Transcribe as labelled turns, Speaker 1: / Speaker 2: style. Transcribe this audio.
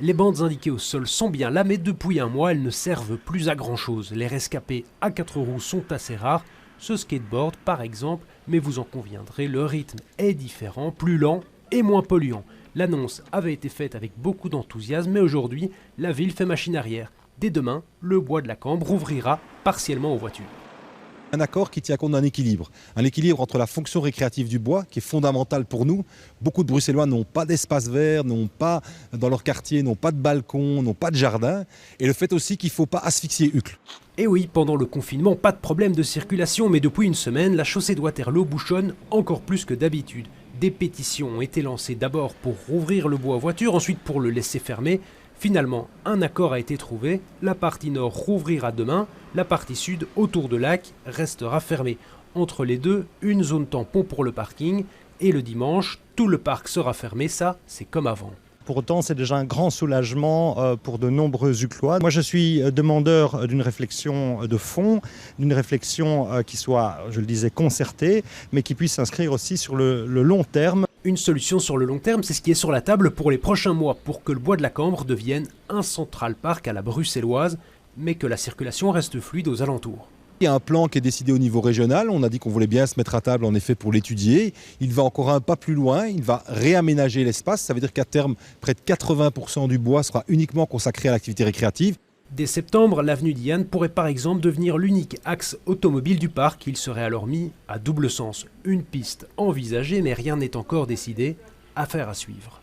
Speaker 1: Les bandes indiquées au sol sont bien là, mais depuis un mois, elles ne servent plus à grand chose. Les rescapés à 4 roues sont assez rares. Ce skateboard, par exemple, mais vous en conviendrez, le rythme est différent, plus lent et moins polluant. L'annonce avait été faite avec beaucoup d'enthousiasme, mais aujourd'hui, la ville fait machine arrière. Dès demain, le bois de la Cambre ouvrira partiellement aux voitures.
Speaker 2: Un accord qui tient compte d'un équilibre. Un équilibre entre la fonction récréative du bois, qui est fondamentale pour nous. Beaucoup de Bruxellois n'ont pas d'espace vert, n'ont pas, dans leur quartier, n'ont pas de balcon, n'ont pas de jardin. Et le fait aussi qu'il ne faut pas asphyxier Uccle.
Speaker 1: Et oui, pendant le confinement, pas de problème de circulation, mais depuis une semaine, la chaussée de Waterloo bouchonne encore plus que d'habitude. Des pétitions ont été lancées d'abord pour rouvrir le bois aux voitures, ensuite pour le laisser fermer. Finalement, un accord a été trouvé, la partie nord rouvrira demain, la partie sud, autour de Lac, restera fermée. Entre les deux, une zone tampon pour le parking, et le dimanche, tout le parc sera fermé, ça c'est comme avant.
Speaker 3: Pour autant, c'est déjà un grand soulagement pour de nombreux Uclois. Moi, je suis demandeur d'une réflexion de fond, d'une réflexion qui soit, je le disais, concertée, mais qui puisse s'inscrire aussi sur le long terme.
Speaker 1: Une solution sur le long terme, c'est ce qui est sur la table pour les prochains mois, pour que le bois de la Cambre devienne un Central Park à la bruxelloise, mais que la circulation reste fluide aux alentours.
Speaker 2: Il y a un plan qui est décidé au niveau régional, on a dit qu'on voulait bien se mettre à table en effet pour l'étudier. Il va encore un pas plus loin, il va réaménager l'espace, ça veut dire qu'à terme, près de 80% du bois sera uniquement consacré à l'activité récréative.
Speaker 1: Dès septembre, l'avenue Diane pourrait par exemple devenir l'unique axe automobile du parc. Il serait alors mis à double sens. Une piste envisagée, mais rien n'est encore décidé. Affaire à suivre.